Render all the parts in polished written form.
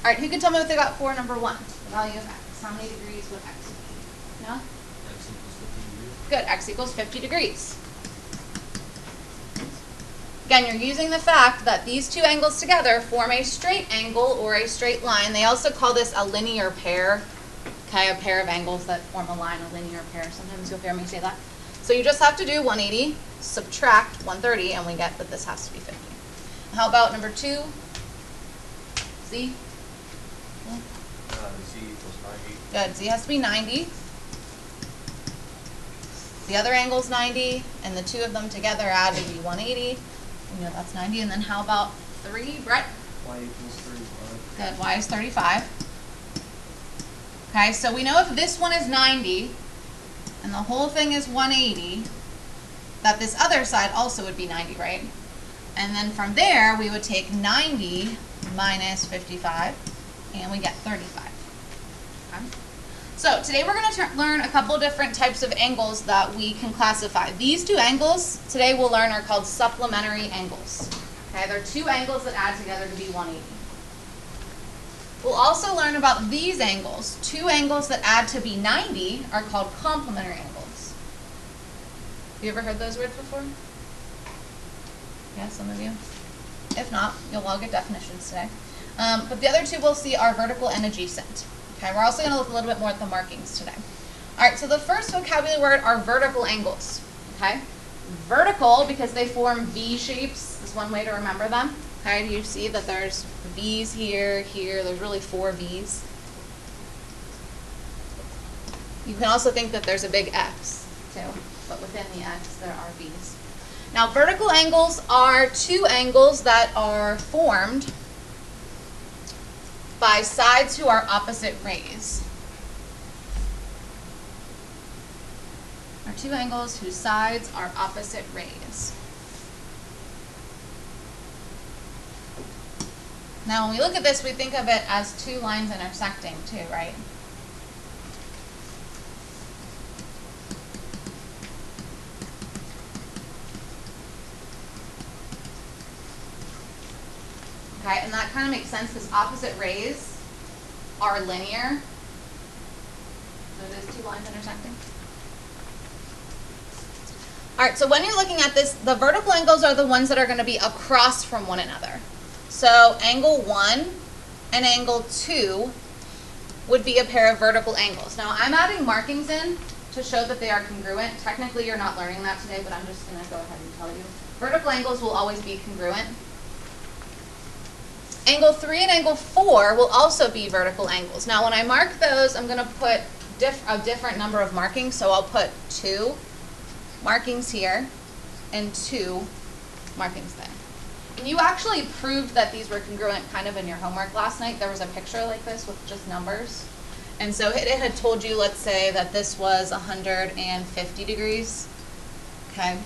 All right, who can tell me what they got for number 1? The value of x. How many degrees would x be? No? X equals 50 degrees. Good, x equals 50 degrees. Again, you're using the fact that these two angles together form a straight angle or a straight line. They also call this a linear pair, okay, a pair of angles that form a line, a linear pair. Sometimes you'll hear me say that. So you just have to do 180, subtract 130, and we get that this has to be 50. How about number 2? Z? Z equals 90. Good, Z has to be 90. The other angle's 90, and the two of them together add to be 180. You know that's 90. And then how about 3, Brett? Y equals 35. Good, Y is 35. Okay, so we know if this one is 90, and the whole thing is 180, that this other side also would be 90, right? And then from there, we would take 90 minus 55, and we get 35. Okay. So today we're going to learn a couple different types of angles that we can classify. These two angles today we'll learn are called supplementary angles. Okay, they're two angles that add together to be 180. We'll also learn about these angles. Two angles that add to be 90 are called complementary angles. Have you ever heard those words before? Yeah, some of you. If not, you'll all get definitions today. But the other two we'll see are vertical and adjacent. Okay, we're also going to look a little bit more at the markings today. All right, so the first vocabulary word are vertical angles. Okay, vertical because they form V shapes is one way to remember them. Okay, do you see that there's V's here, here? There's really 4 V's. You can also think that there's a big X too, but within the X there are V's. Now, vertical angles are two angles that are formed by sides who are opposite rays. Are two angles whose sides are opposite rays. Now, when we look at this, we think of it as two lines intersecting too, right? Okay, and that kind of makes sense because opposite rays are linear. So there's two lines intersecting. All right, so when you're looking at this, the vertical angles are the ones that are going to be across from one another. So angle 1 and angle 2 would be a pair of vertical angles. Now I'm adding markings in to show that they are congruent. Technically you're not learning that today, but I'm just going to go ahead and tell you. Vertical angles will always be congruent. Angle 3 and angle 4 will also be vertical angles. Now when I mark those, I'm going to put a different number of markings. So I'll put 2 markings here and 2 markings there. And you actually proved that these were congruent kind of in your homework last night. There was a picture like this with just numbers. And so it had told you, let's say, that this was 150 degrees. Okay.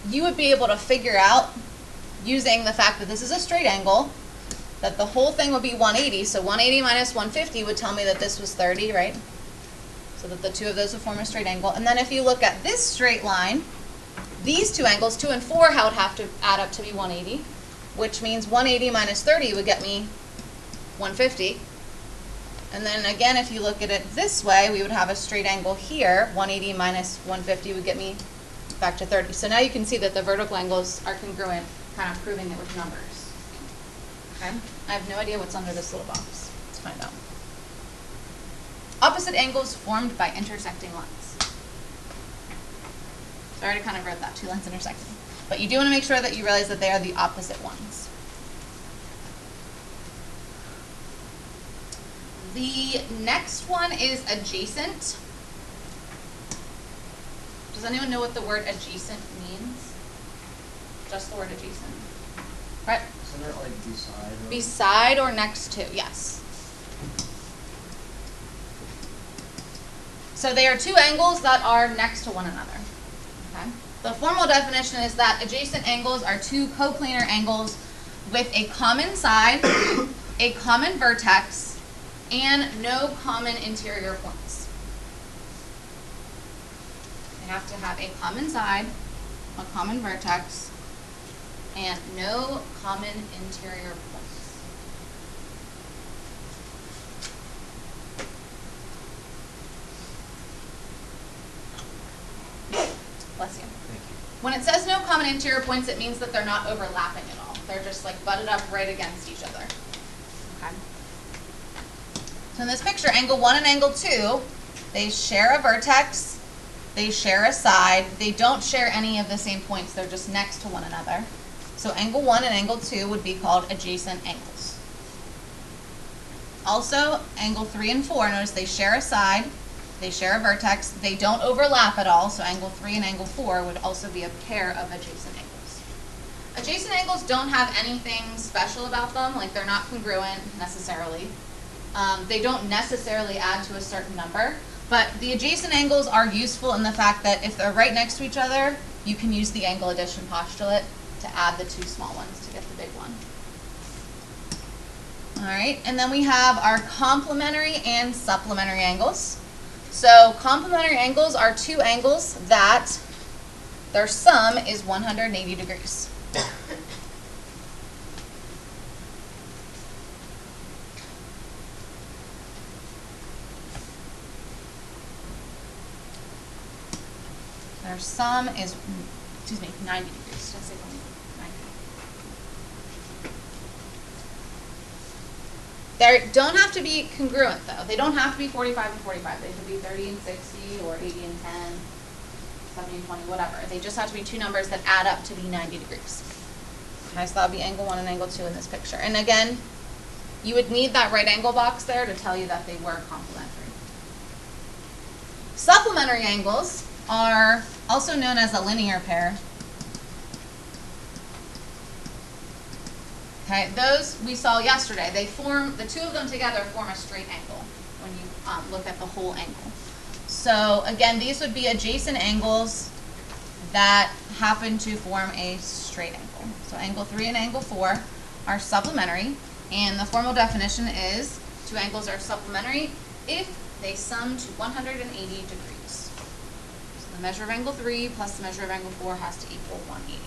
You would be able to figure out, using the fact that this is a straight angle, that the whole thing would be 180. So 180 minus 150 would tell me that this was 30, right? So that the two of those would form a straight angle. And then if you look at this straight line, these two angles, 2 and 4, how would have to add up to be 180, which means 180 minus 30 would get me 150. And then again, if you look at it this way, we would have a straight angle here. 180 minus 150 would get me back to 30. So now you can see that the vertical angles are congruent, kind of proving it with numbers. Okay? I have no idea what's under this little box. Let's find out. Opposite angles formed by intersecting lines. So I already kind of wrote that, 2 lines intersecting. But you do want to make sure that you realize that they are the opposite ones. The next one is adjacent. Does anyone know what the word adjacent means? Just the word adjacent. Right? Isn't it like beside? Or Beside or next to, yes. So they are two angles that are next to one another. Okay. The formal definition is that adjacent angles are two coplanar angles with a common side, a common vertex, and no common interior points. They have to have a common side, a common vertex, and no common interior points. bless you. Thank you. When it says no common interior points, it means that they're not overlapping at all. They're just like butted up right against each other. Okay. So in this picture, angle 1 and angle 2, they share a vertex, they share a side, they don't share any of the same points, they're just next to one another. So angle 1 and angle 2 would be called adjacent angles. Also, angle 3 and 4, notice they share a side, they share a vertex, they don't overlap at all, so angle 3 and angle 4 would also be a pair of adjacent angles. Adjacent angles don't have anything special about them, like they're not congruent necessarily. They don't necessarily add to a certain number, but the adjacent angles are useful in the fact that if they're right next to each other, you can use the angle addition postulate to add the two small ones to get the big one. All right, and then we have our complementary and supplementary angles. So complementary angles are two angles that their sum is 180 degrees. Their sum is, 90 degrees. Did I say 90? They don't have to be congruent, though. They don't have to be 45 and 45. They could be 30 and 60, or 80 and 10, 70 and 20, whatever. They just have to be two numbers that add up to be 90 degrees. Okay, so that would be angle 1 and angle 2 in this picture. And again, you would need that right angle box there to tell you that they were complementary. Supplementary angles are also known as a linear pair. Okay, those we saw yesterday. They form, the two of them together form a straight angle when you look at the whole angle. So again, these would be adjacent angles that happen to form a straight angle. So angle 3 and angle 4 are supplementary, and the formal definition is two angles are supplementary if they sum to 180 degrees. So the measure of angle 3 plus the measure of angle 4 has to equal 180.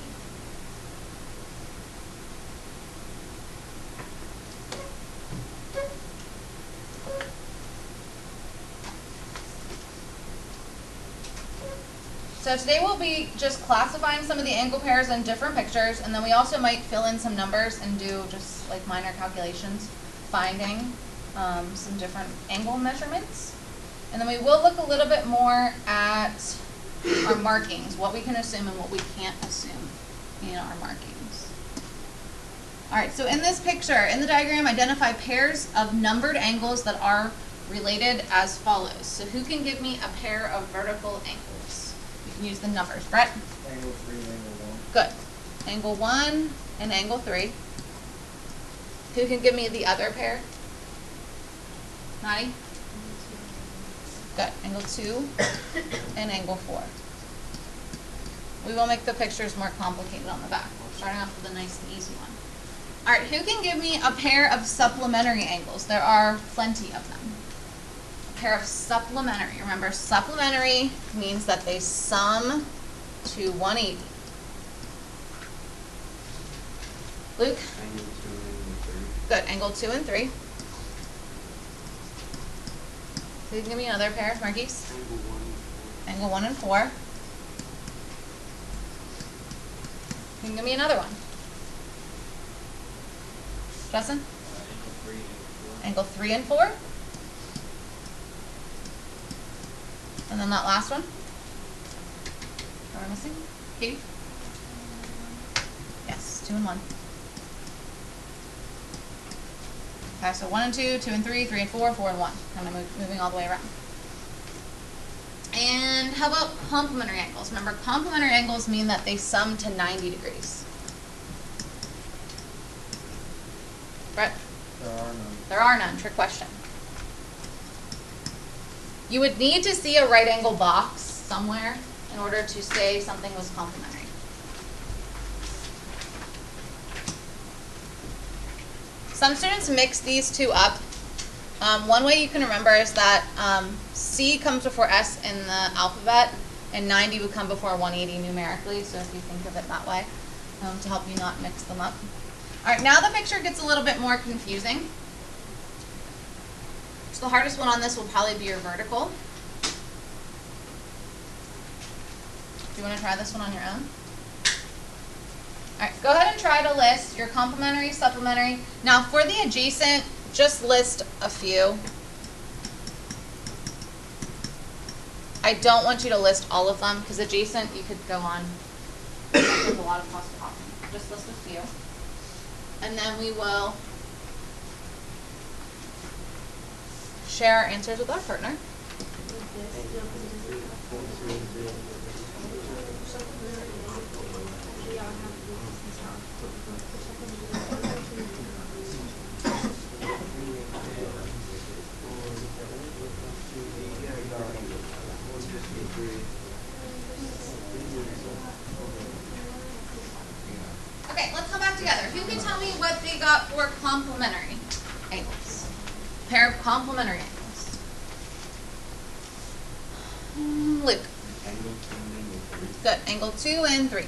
So today we'll be just classifying some of the angle pairs in different pictures, and then we also might fill in some numbers and do just like minor calculations, finding some different angle measurements. And then we will look a little bit more at our markings, what we can assume and what we can't assume in our markings. All right, so in this picture, in the diagram, identify pairs of numbered angles that are related as follows. So who can give me a pair of vertical angles? You can use the numbers. Brett? Angle 3 and angle 1. Good. Angle 1 and angle 3. Who can give me the other pair? Nani? Good. Angle 2 and angle 4. We will make the pictures more complicated on the back. We're starting off with a nice and easy one. All right, who can give me a pair of supplementary angles? There are plenty of them. A pair of supplementary. Remember, supplementary means that they sum to 180. Luke? Angle 2 and angle 3. Good. Angle 2 and 3. So you can give me another pair, Marquise? Angle 1 and 4. Angle 1 and 4. You can give me another one. Justin? Angle 3 and angle 4. Angle 3 and 4. And then that last one. What am I missing? Katie? Yes, 2 and 1. Okay, so 1 and 2, 2 and 3, 3 and 4, 4 and 1. Kind of moving all the way around. And how about complementary angles? Remember, complementary angles mean that they sum to 90 degrees. Brett? There are none. There are none. Trick question. You would need to see a right angle box somewhere in order to say something was complementary. Some students mix these two up. One way you can remember is that C comes before S in the alphabet, and 90 would come before 180 numerically, so if you think of it that way, to help you not mix them up. All right, now the picture gets a little bit more confusing. So the hardest one on this will probably be your vertical. Do you want to try this one on your own? All right, go ahead and try to list your complementary, supplementary. Now for the adjacent, just list a few. I don't want you to list all of them because adjacent you could go on. There's a lot of possible options. Just list a few. And then we will share our answers with our partner. Okay, let's come back together. Who can tell me what they got for complementary angles? Pair of complementary angles. Luke. Angle 2 and angle 3. Good. Angle 2 and 3.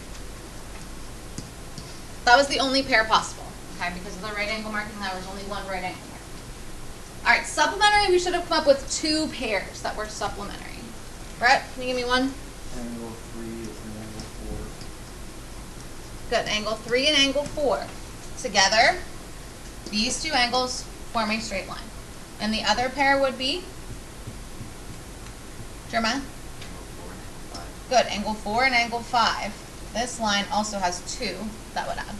That was the only pair possible. Okay, because of the right angle marking, there was only one right angle here. All right, supplementary, we should have come up with 2 pairs that were supplementary. Brett, can you give me one? Angle 3 is an angle 4. Good. Angle 3 and angle 4. Together, these 2 angles form a straight line. And the other pair would be? Jeremiah? Good. Angle 4 and angle 5. This line also has 2 that would add.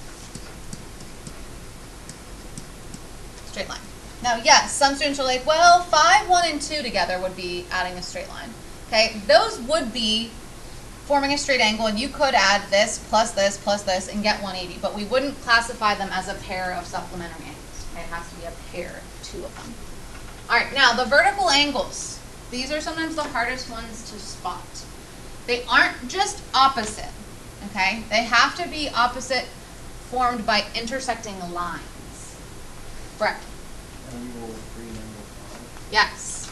Straight line. Now, yes, some students are like, well, 5, 1, and 2 together would be adding a straight line. Okay, those would be forming a straight angle, and you could add this plus this and get 180, but we wouldn't classify them as a pair of supplementary angles. Okay, it has to be a pair, 2 of them. All right, now the vertical angles. These are sometimes the hardest ones to spot. They aren't just opposite, okay? They have to be opposite formed by intersecting lines. Brett. Angle 3 and angle 5. Yes.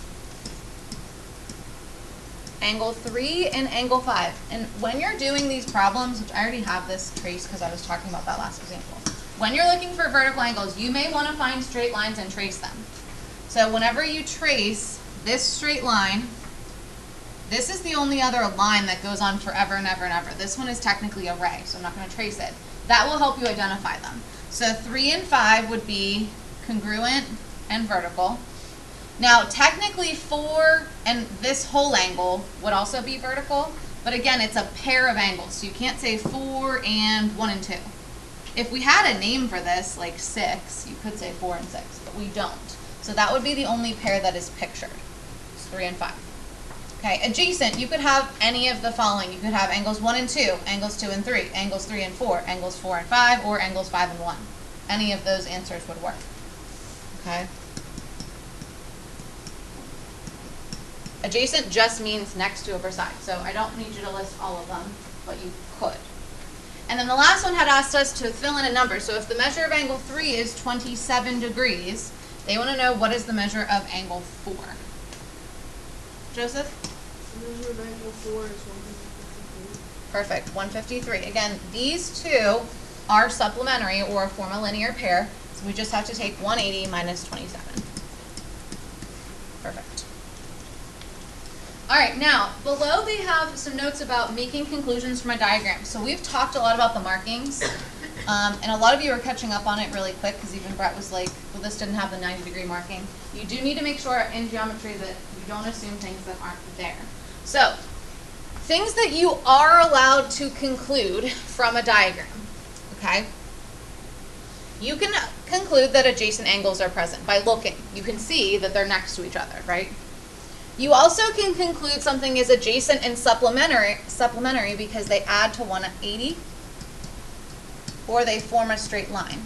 Angle 3 and angle 5. And when you're doing these problems, which I already have this traced because I was talking about that last example. When you're looking for vertical angles, you may want to find straight lines and trace them. So whenever you trace this straight line, this is the only other line that goes on forever and ever and ever. This one is technically a ray, so I'm not going to trace it. That will help you identify them. So 3 and 5 would be congruent and vertical. Now, technically 4 and this whole angle would also be vertical, but again, it's a pair of angles, so you can't say 4 and 1 and 2. If we had a name for this, like 6, you could say 4 and 6, but we don't. So that would be the only pair that is pictured. It's 3 and 5. Okay, adjacent, you could have any of the following. You could have angles 1 and 2, angles 2 and 3, angles 3 and 4, angles 4 and 5, or angles 5 and 1. Any of those answers would work. Okay. Adjacent just means next to or beside, so I don't need you to list all of them, but you could. And then the last one had asked us to fill in a number. So if the measure of angle 3 is 27 degrees, they want to know what is the measure of angle 4. Joseph? The measure of angle 4 is 153. Perfect, 153. Again, these 2 are supplementary or form a linear pair, so we just have to take 180 minus 27. Perfect. All right, now, below they have some notes about making conclusions from a diagram. So we've talked a lot about the markings, and a lot of you are catching up on it really quick because even Brett was like, well, this didn't have the 90-degree marking. You do need to make sure in geometry that you don't assume things that aren't there. So, things that you are allowed to conclude from a diagram, okay? You can conclude that adjacent angles are present by looking. You can see that they're next to each other, right? You also can conclude something is adjacent and supplementary because they add to 180 or they form a straight line.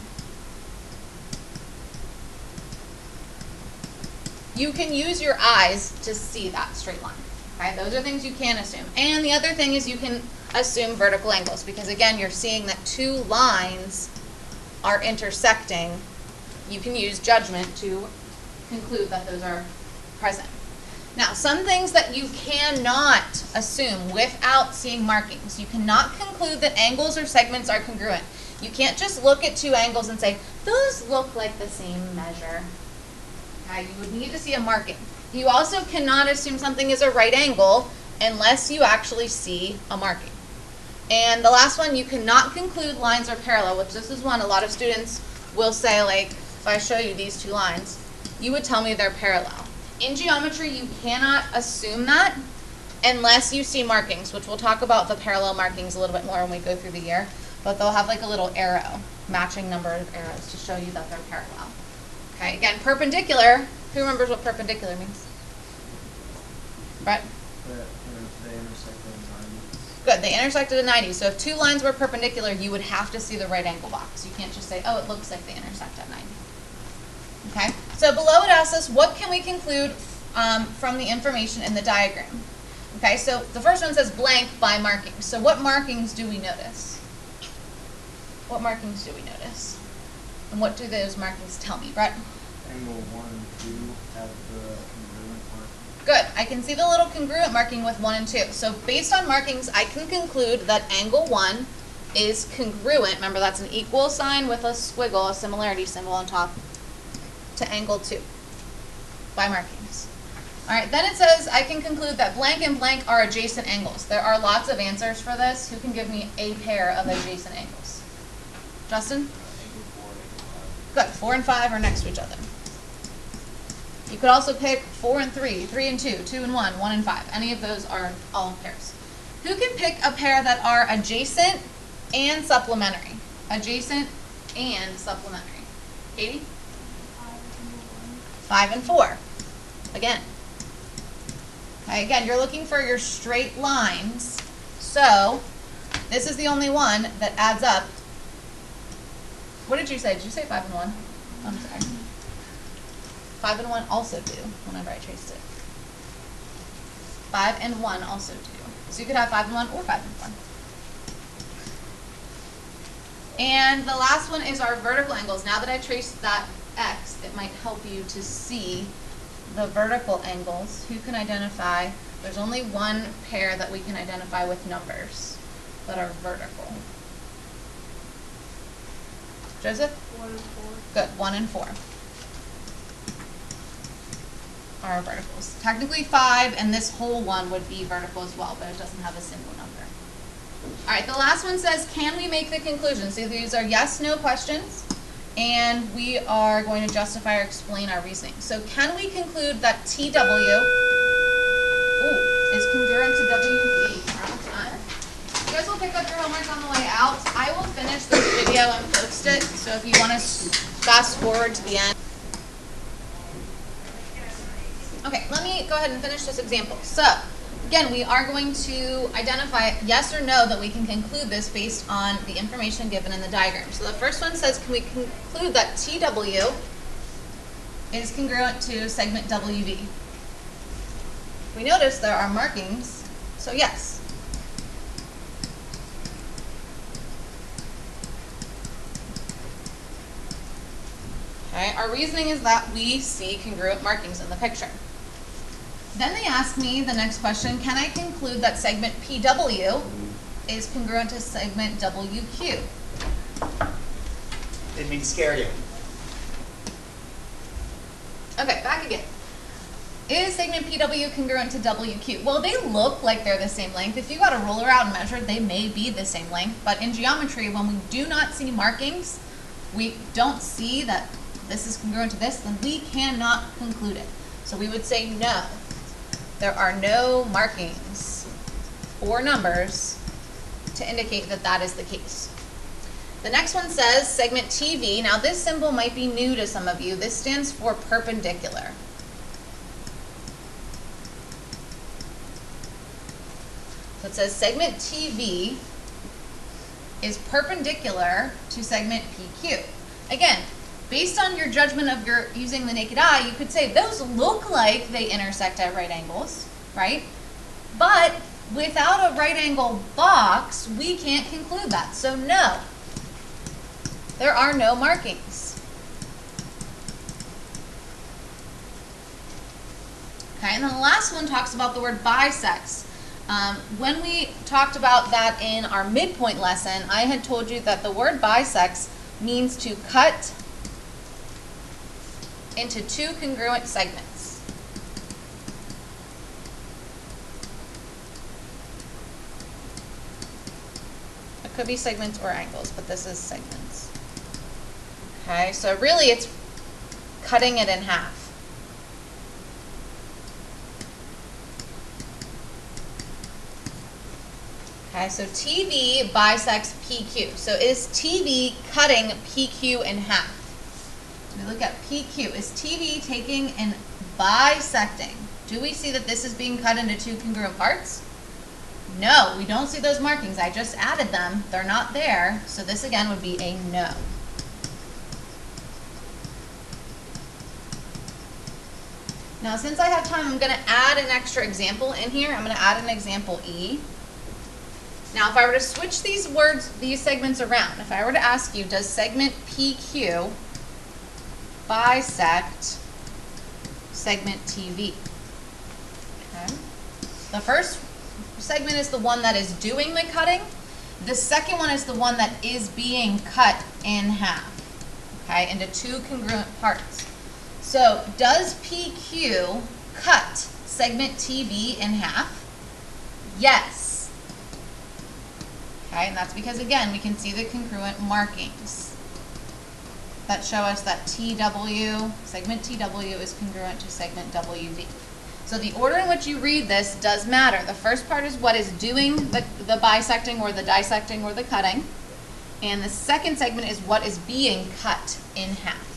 You can use your eyes to see that straight line. Okay? Those are things you can assume. And the other thing is you can assume vertical angles because again, you're seeing that 2 lines are intersecting. You can use judgment to conclude that those are present. Now, some things that you cannot assume without seeing markings. You cannot conclude that angles or segments are congruent. You can't just look at 2 angles and say, those look like the same measure. Okay, you would need to see a marking. You also cannot assume something is a right angle unless you actually see a marking. And the last one, you cannot conclude lines are parallel, which this is one a lot of students will say, like, if I show you these two lines, you would tell me they're parallel. In geometry, you cannot assume that unless you see markings, which we'll talk about the parallel markings a little bit more when we go through the year, but they'll have like a little arrow, matching number of arrows to show you that they're parallel. Okay, again, perpendicular, who remembers what perpendicular means? Brett? They intersected at 90. Good, they intersected at 90. So if two lines were perpendicular, you would have to see the right angle box. You can't just say, oh, it looks like they intersect at 90. Okay, so below it asks us, what can we conclude from the information in the diagram? Okay, so the first one says blank by markings. So what markings do we notice? What markings do we notice? And what do those markings tell me, Brett? Angle 1 and 2 have the congruent marking. Good. I can see the little congruent marking with 1 and 2. So based on markings, I can conclude that angle 1 is congruent. Remember, that's an equal sign with a squiggle, a similarity symbol on top, to angle 2 by markings. All right, then it says I can conclude that blank and blank are adjacent angles. There are lots of answers for this. Who can give me a pair of adjacent angles? Justin? Angle 4 and angle 5. Good. 4 and 5 are next to each other. You could also pick 4 and 3, 3 and 2, 2 and 1, 1 and 5. Any of those are all pairs. Who can pick a pair that are adjacent and supplementary? Adjacent and supplementary. Katie? 5 and 4. Again. Okay, again, you're looking for your straight lines. So this is the only one that adds up. What did you say? Did you say 5 and 1? I'm sorry. 5 and 1 also do, whenever I traced it. 5 and 1 also do. So you could have 5 and 1 or 5 and 1. And the last one is our vertical angles. Now that I traced that X, it might help you to see the vertical angles. Who can identify? There's only one pair that we can identify with numbers that are vertical. Joseph? 1 and 4. Good, 1 and 4 are verticals. Technically 5 and this whole one would be vertical as well, but it doesn't have a single number. All right, the last one says, can we make the conclusion? So these are yes, no questions, and we are going to justify or explain our reasoning. So can we conclude that TW is congruent to WB? We're almost done. You guys will pick up your homework on the way out. I will finish this video and post it, so if you want to fast forward to the end. Okay, let me go ahead and finish this example. So, again, we are going to identify yes or no that we can conclude this based on the information given in the diagram. So the first one says, can we conclude that TW is congruent to segment WB? We notice there are markings, so yes. Okay, our reasoning is that we see congruent markings in the picture. Then they ask me the next question, can I conclude that segment PW is congruent to segment WQ? Didn't mean to scare you. Okay, back again. Is segment PW congruent to WQ? Well, they look like they're the same length. If you got a ruler out and measured, they may be the same length. But in geometry, when we do not see markings, we don't see that this is congruent to this, then we cannot conclude it. So we would say no. There are no markings or numbers to indicate that that is the case. The next one says segment TV. Now this symbol might be new to some of you. This stands for perpendicular. So it says segment TV is perpendicular to segment PQ. Again, based on your judgment of your using the naked eye, you could say those look like they intersect at right angles, right? But without a right angle box, we can't conclude that. So no, there are no markings. Okay, and then the last one talks about the word bisects. When we talked about that in our midpoint lesson, I had told you that the word bisects means to cut into two congruent segments. could be segments or angles, but this is segments. Okay, so really it's cutting it in half. Okay, so TV bisects PQ. So is TV cutting PQ in half? So we look at PQ. Is TV taking and bisecting? Do we see that this is being cut into two congruent parts? No, we don't see those markings. I just added them. They're not there. So this again would be a no. Now since I have time, I'm going to add an extra example in here. I'm going to add an example E. Now, if I were to switch these segments around, if I were to ask you, does segment PQ bisect segment TV? Okay. The first segment is the one that is doing the cutting. The second one is the one that is being cut in half, okay, into two congruent parts. So, does PQ cut segment TV in half? Yes. Okay, and that's because, again, we can see the congruent markings that show us that TW, segment TW is congruent to segment WV. So the order in which you read this does matter. The first part is what is doing the bisecting or the dissecting or the cutting. And the second segment is what is being cut in half.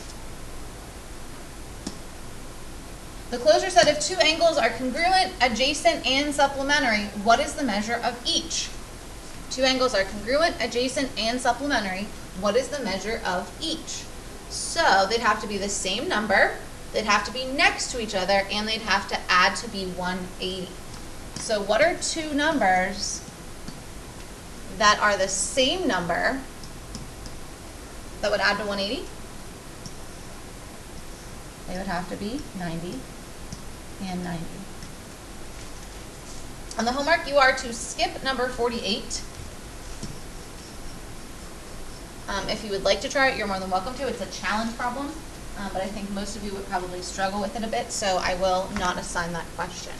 The closure said if two angles are congruent, adjacent, and supplementary, what is the measure of each? Two angles are congruent, adjacent, and supplementary. What is the measure of each? So they'd have to be the same number, they'd have to be next to each other, and they'd have to add to be 180. So what are two numbers that are the same number that would add to 180? They would have to be 90 and 90. On the homework, you are to skip number 48. If you would like to try it, you're more than welcome to. It's a challenge problem, but I think most of you would probably struggle with it a bit, so I will not assign that question.